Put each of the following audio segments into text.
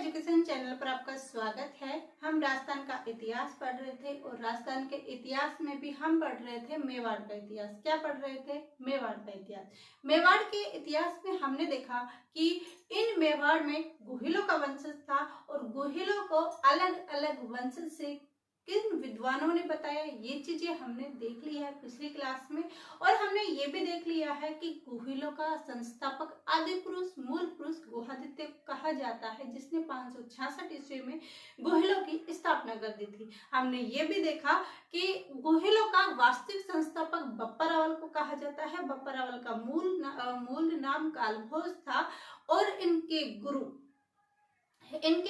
Education channel पर आपका स्वागत है। हम राजस्थान का इतिहास पढ़ रहे थे और राजस्थान के इतिहास में भी हम पढ़ रहे थे मेवाड़ का इतिहास। क्या पढ़ रहे थे? मेवाड़ का इतिहास। मेवाड़ के इतिहास में हमने देखा कि इन मेवाड़ में गोहिलों का वंशज था और गोहिलों को अलग अलग वंशज से किन विद्वानों ने बताया, ये चीजें हमने देख ली है पिछली क्लास में। और हमने ये भी देख लिया है कि गोहिलों का संस्थापक आदि पुरुष मूल पुरुष गुहादित्य कहा जाता है, जिसने 566 ईस्वी में गोहिलों की स्थापना कर दी थी। हमने ये भी देखा कि गोहिलों का वास्तविक संस्थापक बप्पा रावल को कहा जाता है। बप्पा रावल का मूल नाम कालभोज था और इनके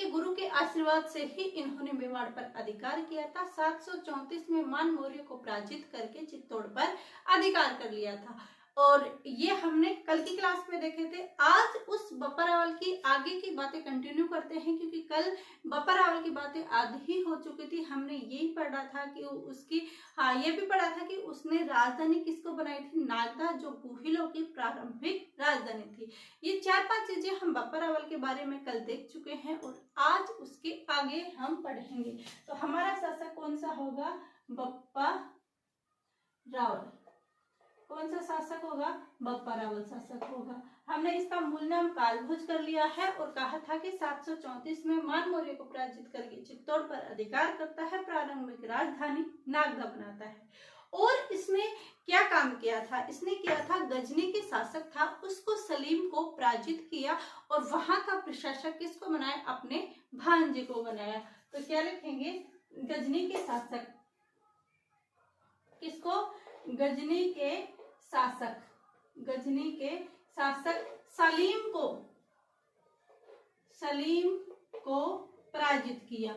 गुरु के आशीर्वाद से ही इन्होंने मेवाड़ पर अधिकार किया था। 734 में मान मौर्य को पराजित करके चित्तौड़ पर अधिकार कर लिया था और ये हमने कल की क्लास में देखे थे। आज उस बप्पा रावल की आगे की बातें कंटिन्यू करते हैं, क्योंकि कल बप्पा रावल की बातें आधी ही हो चुकी थी। हमने यही पढ़ा था कि ये भी पढ़ा था कि उसने राजधानी किसको बनाई थी? नागदा, जो गोहिलों की प्रारंभिक राजधानी थी। ये 4-5 चीजें हम बप्पा रावल के बारे में कल देख चुके हैं और आज उसके आगे हम पढ़ेंगे। तो हमारा शासक कौन सा होगा? बप्पा रावल। कौन सा शासक होगा? बप्पा रावल शासक होगा। हमने इसका मूल नाम कालभोज कर लिया है और कहा था कि 734 में मान मौर्य को पराजित करके चित्तौड़ पर अधिकार करता है, प्रारंभिक राजधानी नागदा बनाता है। और इसने क्या काम किया था? इसने किया था, गजनी के शासक था उसको सलीम को पराजित किया और वहां का प्रशासक किसको बनाया? अपने भांजे को बनाया। तो क्या लिखेंगे? गजनी के शासक किसको? गजनी के शासक सलीम को पराजित किया।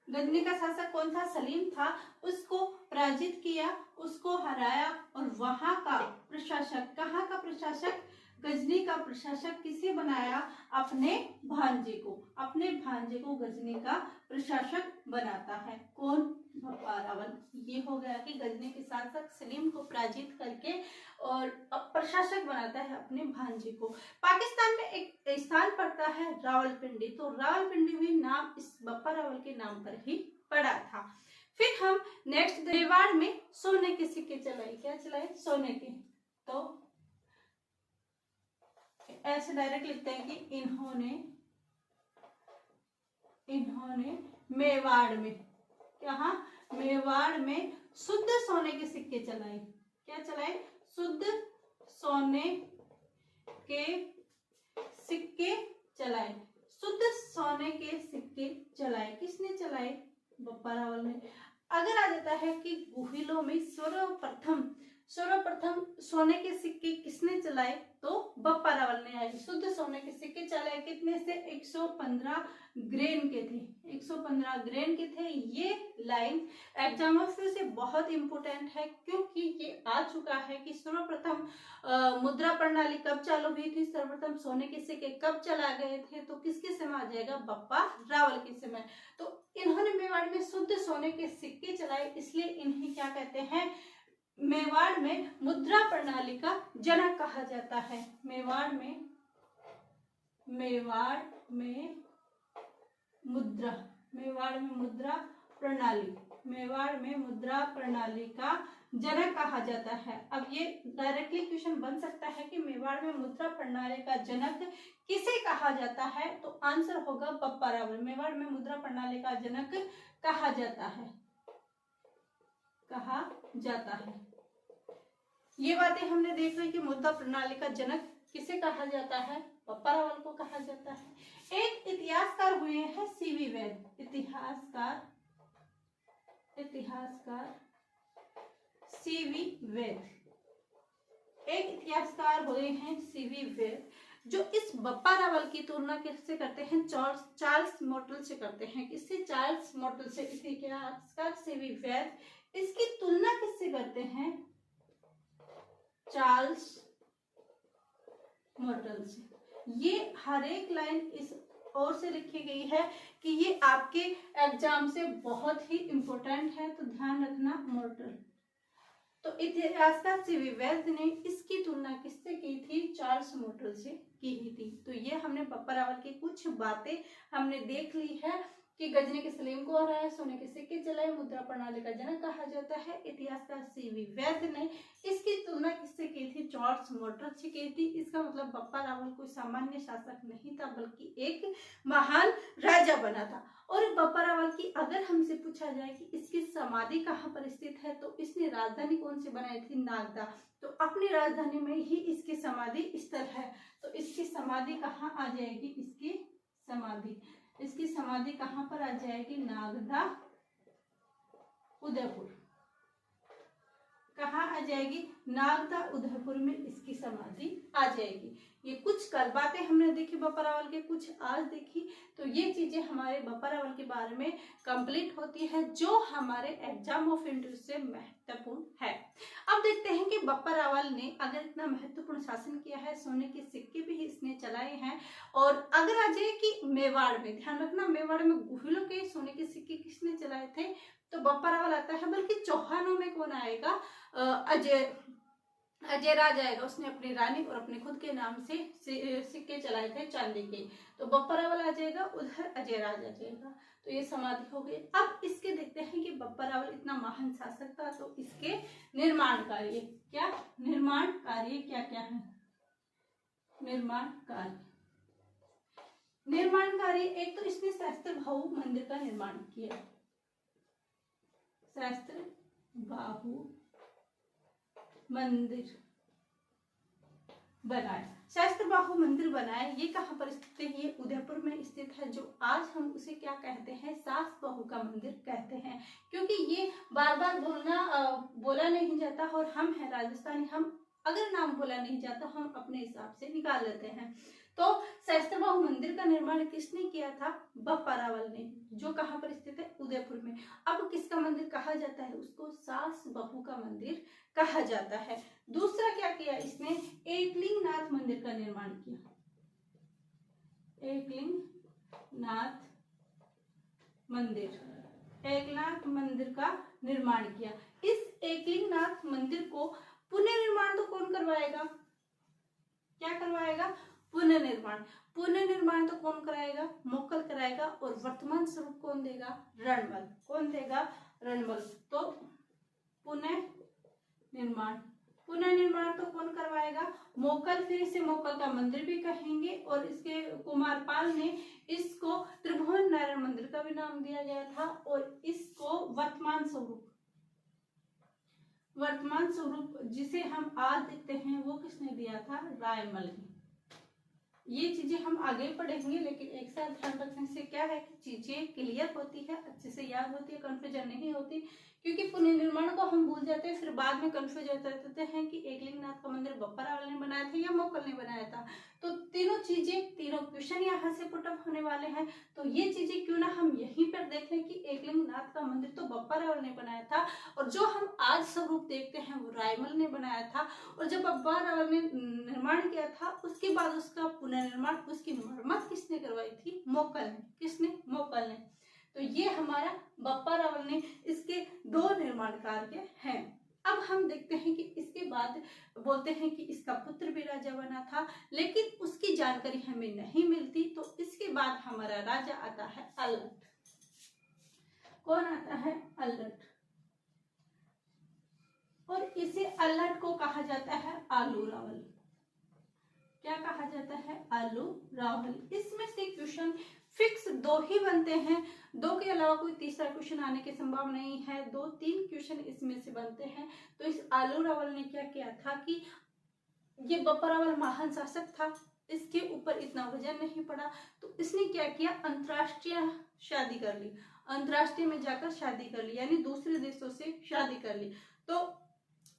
गजनी का शासक कौन था? सलीम था। उसको पराजित किया, उसको हराया और वहां का प्रशासक, कहाँ का प्रशासक? गजनी का प्रशासक किसे बनाया? अपने भांजे को गजनी का प्रशासक बनाता है। कौन? बप्पा रावल। ये हो गया कि गजनी के शासक सलीम को पराजित करके और प्रशासक बनाता है अपने भांजे को। पाकिस्तान में एक स्थान पड़ता है रावलपिंडी, तो रावलपिंडी भी नाम इस बप्पा रावल के नाम पर ही पड़ा था। फिर हम नेक्स्ट मेवाड़ में सोने के सिक्के चलाए। क्या चलाए? सोने के। तो ऐसे डायरेक्ट लिखते हैं कि इन्होंने मेवाड़ में शुद्ध सोने के सिक्के चलाए। क्या चलाए? शुद्ध सोने के सिक्के चलाए। शुद्ध सोने के सिक्के चलाए। किसने चलाए? बप्पा रावल ने। अगर आ जाता है कि गोहिलों में सर्वप्रथम सोने के सिक्के किसने चलाए? तो बप्पा रावल ने आए। शुद्ध सोने के सिक्के चलाए। कितने से? 115 ग्रेन के थे। 115 ग्रेन के थे। ये लाइन एग्जाम से बहुत इंपोर्टेंट है, क्योंकि ये आ चुका है कि सर्वप्रथम मुद्रा प्रणाली कब चालू हुई थी, सर्वप्रथम सोने के सिक्के कब चला गए थे, तो किसके समय आ जाएगा? बप्पा रावल के समय। तो इन्होंने मेवाड़ में शुद्ध सोने के सिक्के चलाए, इसलिए इन्हें क्या कहते हैं? मेवाड़ में मुद्रा प्रणाली का जनक कहा जाता है। मेवाड़ में मुद्रा प्रणाली का जनक कहा जाता है। अब ये डायरेक्टली क्वेश्चन बन सकता है कि मेवाड़ में मुद्रा प्रणाली का जनक किसे कहा जाता है? तो आंसर होगा बप्पा रावल। मेवाड़ में मुद्रा प्रणाली का जनक कहा जाता है। ये बातें हमने देख ली कि मुद्रा प्रणाली का जनक किसे कहा जाता है? बप्पा रावल को कहा जाता है। एक इतिहासकार हुए हैं सीवी वैद। इतिहासकार सीवी वैद। एक इतिहासकार हुए हैं सीवी वैद, जो इस बप्पा रावल की तुलना किससे करते हैं? चार्ल्स मोटल से करते हैं। किससे? चार्ल्स मोटल से। इतिहासकार सीवी वैद इसकी तुलना किससे करते हैं? चार्ल्स मोटल से। ये हर एक लाइन इस ओर से लिखी गई है कि ये आपके एग्जाम से बहुत ही इंपॉर्टेंट है, तो ध्यान रखना। मोटल तो इतिहासकार सीवी वैद्य ने इसकी तुलना किससे की थी? चार्ल्स मोटल से की ही थी। तो ये हमने बप्पा रावल की कुछ बातें हमने देख ली है कि गजनी की सलीम को हराया, सोने के सिक्के चलाए, मुद्रा प्रणाली का जनक कहा जाता है। इतिहासकार सीवी वैद्य ने इसकी तुलना किससे की थी? चार्ल्स मोटल से की थी। इसका मतलब बप्पा रावल कोई सामान्य शासक नहीं था, बल्कि एक महान राजा बना था। और बप्पा रावल की अगर हमसे पूछा जाए कि इसकी समाधि कहाँ पर स्थित है, तो इसने राजधानी कौन सी बनाई थी? नागदा। तो अपनी राजधानी में ही इसकी समाधि स्थल है। तो इसकी समाधि कहाँ आ जाएगी? इसकी समाधि कहाँ पर आ जाएगी? नागदा, उदयपुर। कहाँ आ जाएगी? नागदा, उदयपुर में इसकी समाधि आ जाएगी। ये कुछ कल बातें हमने देखी बप्पा रावल के, कुछ आज देखी। तो ये चीजें हमारे बप्पा रावल के बारे में कंप्लीट होती है, जो हमारे एग्जाम ऑफ इंट्रेंस से महत्वपूर्ण है। अब देखते हैं कि बप्पा रावल ने अगर इतना महत्वपूर्ण शासन किया है, सोने के सिक्के भी इसने चलाए हैं। और अगर आ जाए कि मेवाड़ में, ध्यान रखना, मेवाड़ में गुहिलों के सोने के सिक्के किसने चलाए थे? तो बप्पा रावल आता है। बल्कि चौहानों में कौन आएगा? अजय राज आएगा। उसने अपनी रानी और अपने खुद के नाम से सिक्के चलाए थे चांदी के। तो बप्पा रावल आ जाएगा, उधर अजय राज आ जाएगा। तो ये समाधि हो गई। अब इसके देखते हैं कि बप्पा रावल इतना महान शासक था, तो इसके निर्माण कार्य क्या क्या है? निर्माण कार्य एक तो इसने सहस्त्र बाहु मंदिर का निर्माण किया। सहस्त्र बाहु मंदिर बनाया। सहस्त्रबाहु मंदिर बनाया। ये कहाँ पर स्थित है? ये उदयपुर में स्थित है, जो आज हम उसे क्या कहते हैं? सास बहू का मंदिर कहते हैं। क्योंकि ये बार बार बोला नहीं जाता, और हम हैं राजस्थानी, हम अगर नाम बोला नहीं जाता हम अपने हिसाब से निकाल लेते हैं। तो सहस्त्रबाहु मंदिर का निर्माण किसने किया था? बप्पा रावल ने, जो कहाँ पर स्थित है? उदयपुर में। अब किसका मंदिर कहा जाता है? उसको सास बहू का मंदिर कहा जाता है। दूसरा क्या किया इसने? एकलिंगनाथ मंदिर का निर्माण किया। एकलिंगनाथ मंदिर का निर्माण किया। इस एकलिंगनाथ मंदिर को पुनर्निर्माण तो कौन करवाएगा? क्या करवाएगा? पुनर्निर्माण तो कौन कराएगा? मोक्कल कराएगा। और वर्तमान स्वरूप कौन देगा? रणमल। कौन देगा? रणमल। तो पुनर्निर्माण तो कौन करवाएगा? मोक्कल। फिर इसे मोक्कल का मंदिर भी कहेंगे। और इसके कुमारपाल ने इसको त्रिभुवन नारायण मंदिर का भी नाम दिया गया था। और इसको वर्तमान स्वरूप जिसे हम आज देखते हैं, वो किसने दिया था? रायमल ने। ये चीजें हम आगे पढ़ेंगे, लेकिन एक साथ ध्यान रखने से क्या है कि चीजें क्लियर होती है, अच्छे से याद होती है, कंफ्यूजन नहीं होती। क्योंकि पुनर्निर्माण को हम भूल जाते हैं, फिर बाद में कंफ्यूज होते हैं कि एकलिंगनाथ का मंदिर बप्पा रावल ने बनाया था या मोक्कल ने बनाया था। तो तीनों क्वेश्चन यहाँ से पुटअप होने वाले हैं। तो ये चीजें क्यों ना हम यहीं पर देख लें कि एकलिंगनाथ का मंदिर तो बप्पा रावल ने बनाया था, और जो हम आज स्वरूप देखते हैं वो रायमल ने बनाया था। और जब बप्पा रावल ने निर्माण किया था, उसके बाद उसका पुनर्निर्माण, उसकी मरम्मत किसने करवाई थी? मोक्कल ने। किसने? मोक्कल ने। तो ये हमारा बप्पा रावल ने इसके 2 निर्माण कार्य हैं। अब हम देखते हैं कि इसके बाद बोलते हैं कि इसका पुत्र भी राजा बना था, लेकिन उसकी जानकारी हमें नहीं मिलती। तो इसके बाद हमारा राजा आता है अल्लट। कौन आता है? अल्लट। और इसे अल्लट को कहा जाता है आलू रावल। क्या कहा जाता है? आलू रावल। इसमें से क्वेश्चन फिक्स 2 ही बनते हैं, 2 के अलावा कोई तीसरा क्वेश्चन आने की संभावना नहीं है। 2-3 क्वेश्चन इसमें से बनते हैं। तो इस आलू रावल ने क्या किया था कि ये बप्पा रावल महान शासक था, इसके ऊपर इतना वजन नहीं पड़ा, तो इसने क्या किया? अंतरराष्ट्रीय शादी कर ली। अंतरराष्ट्रीय में जाकर शादी कर ली, यानी दूसरे देशों से शादी कर ली। तो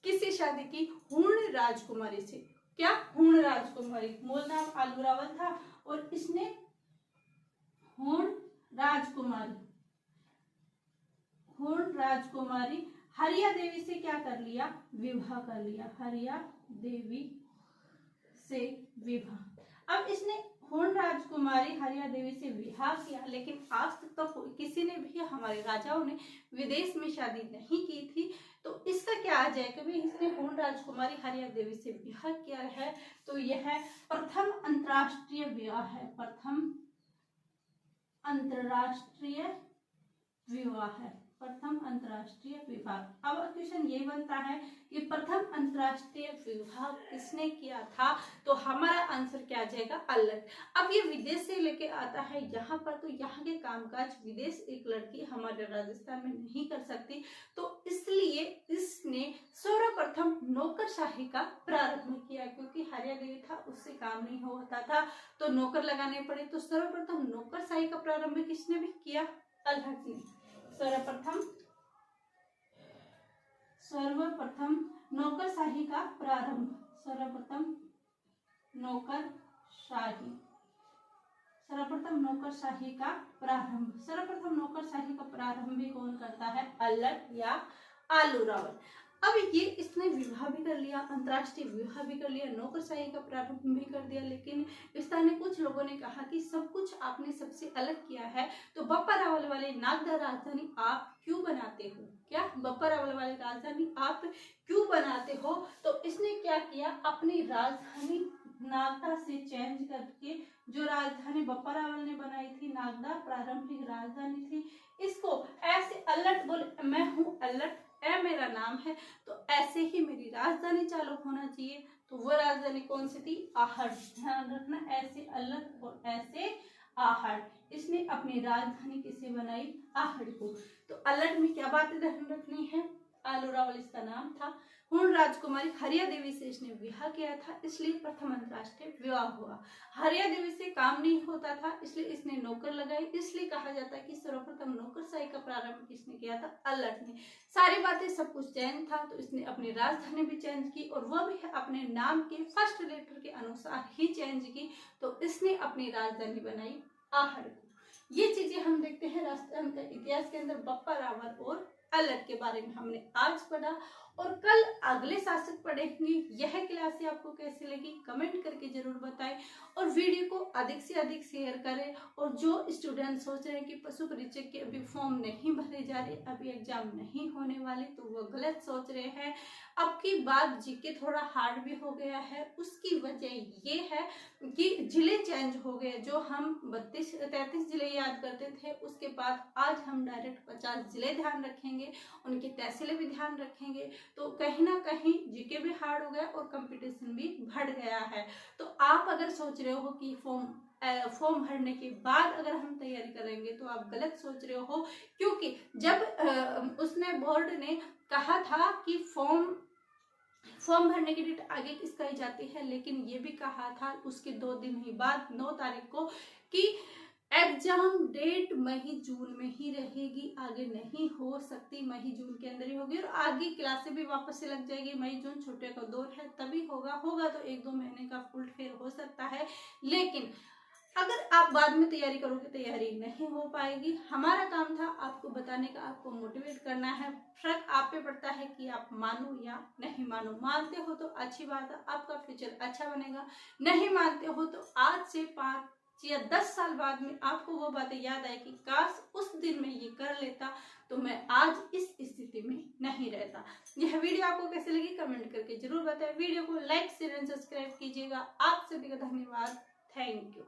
किससे शादी की? हूण राजकुमारी से। क्या? हूण राजकुमारी। मूल नाम आलू रावल था, और इसने हूण राजकुमारी हरिया देवी से क्या कर लिया? विवाह कर लिया। हरिया देवी से विवाह। अब इसने हूण राजकुमारी राजकुमारी हरिया देवी से विवाह किया, लेकिन आज तक तो किसी ने भी, हमारे राजाओं ने विदेश में शादी नहीं की थी। तो इसका क्या आ जाए कभी इसने पूर्ण राजकुमारी हरिया देवी से विवाह किया है। तो यह प्रथम अंतरराष्ट्रीय विवाह है, प्रथम अंतरराष्ट्रीय विवाह है, प्रथम अंतरराष्ट्रीय विवाह। अब क्वेश्चन ये बनता है कि प्रथम अंतरराष्ट्रीय विवाह किसने किया था, तो हमारा आंसर क्या आ जाएगा, अल्लट। अब ये विदेश से लेके आता है यहाँ पर, तो यहाँ के कामकाज विदेश एक लड़की हमारे राजस्थान में नहीं कर सकती, तो इसलिए इसने सर्वप्रथम नौकरशाही का प्रारंभ किया, क्योंकि हरिया देवी था उससे काम नहीं होता था तो नौकर लगाने पड़े। तो सर्वप्रथम नौकरशाही का प्रारंभ किसने भी किया, अल्लट ने। सर्वप्रथम नौकरशाही का प्रारंभ, सर्वप्रथम नौकरशाही का प्रारंभ, सर्वप्रथम नौकरशाही का प्रारंभ भी कौन करता है, अल्लट या आलू रावल। अब ये इसने विवाह भी कर लिया, अंतरराष्ट्रीय विवाह भी कर लिया, नौकरशाही का प्रारंभ भी कर दिया, लेकिन स्थानीय कुछ लोगों ने कहा कि सब कुछ आपने सबसे अलग किया है, तो बप्पा रावल वाले नागदा राजधानी आप क्यों बनाते हो, क्या बप्पा रावल वाले राजधानी आप क्यों बनाते हो। तो इसने क्या किया, अपनी राजधानी नागदा से चेंज करके, जो राजधानी बप्पा रावल ने बनाई थी नागदा प्रारंभिक राजधानी थी, इसको ऐसे अल्लट बोले, मैं हूँ अल्लट, ए मेरा नाम है, तो ऐसे ही मेरी राजधानी चालू होना चाहिए। तो वो राजधानी कौन सी थी, आहड़। ध्यान रखना, ऐसे अल्लट और ऐसे आहड़। इसने अपनी राजधानी किसे बनाई, आहड़ को। तो अल्लट में क्या बातें ध्यान रखनी है, आलू रावल इसका नाम था, पूर्ण राजकुमारी हरिया देवी से इसने विवाह किया था, इसलिए प्रथम अंतरराष्ट्रीय विवाह हुआ। हरिया देवी से काम नहीं होता था, इसलिए इसने नौकर लगाई, इसलिए कहा जाता है कि सर्वप्रथम नौकरशाही का प्रारंभ किसने किया था, अल्लट ने। सारी बातें सब कुछ चेंज था, तो इसने अपनी राजधानी भी चेंज की, और वह भी अपने नाम के फर्स्ट लेटर के अनुसार ही चेंज की। तो इसने अपनी राजधानी बनाई आहड़ को। ये चीजें हम देखते हैं राजस्थान का इतिहास के अंदर, बप्पा रावल और अल्लट के बारे में हमने आज पढ़ा, और कल अगले शासक पढ़ेंगे। यह क्लास आपको कैसी लगी कमेंट करके जरूर बताएं, और वीडियो को अधिक से अधिक शेयर करें। और जो स्टूडेंट सोच रहे हैं कि पशु परीक्षक के अभी फॉर्म नहीं भरे जा रहे, अभी एग्जाम नहीं होने वाले, तो वो गलत सोच रहे हैं। अब की बात जीके थोड़ा हार्ड भी हो गया है, उसकी वजह ये है कि जिले चेंज हो गए। जो हम 32-33 जिले याद करते थे, उसके बाद आज हम डायरेक्ट 50 जिले ध्यान रखेंगे, उनकी तहसीलें भी ध्यान रखेंगे। तो कहीं ना कहीं जीके भी हार्ड हो गया और कंपटीशन भी बढ़ गया है। तो आप अगर सोच रहे हो कि फॉर्म भरने के बाद अगर हम तैयारी करेंगे, तो आप गलत सोच रहे हो, क्योंकि जब उसने बोर्ड ने कहा था कि फॉर्म भरने की डेट आगे किसकी जाती है, लेकिन ये भी कहा था उसके 2 दिन ही बाद 9 तारीख को कि एग्जाम डेट मई जून में ही रहेगी, आगे नहीं हो सकती, मई जून के अंदर ही होगी, और आगे क्लासें भी वापस से लग जाएगी। मई जून छुट्टियों का दौर है, तभी होगा तो 1-2 महीने का फुल फेयर हो सकता है, लेकिन अगर आप बाद में तैयारी करोगे, तैयारी नहीं हो पाएगी। हमारा काम था आपको बताने का, आपको मोटिवेट करना है। फर्क आप पे पड़ता है कि आप मानो या नहीं मानो। मानते हो तो अच्छी बात है, आपका फ्यूचर अच्छा बनेगा। नहीं मानते हो तो आज से 5 या 10 साल बाद में आपको वो बातें याद आए कि काश उस दिन मैं ये कर लेता, तो मैं आज इस स्थिति में नहीं रहता। यह वीडियो आपको कैसे लगी कमेंट करके जरूर बताएं। वीडियो को लाइक शेयर एंड सब्सक्राइब कीजिएगा। आप सभी का धन्यवाद। Thank you.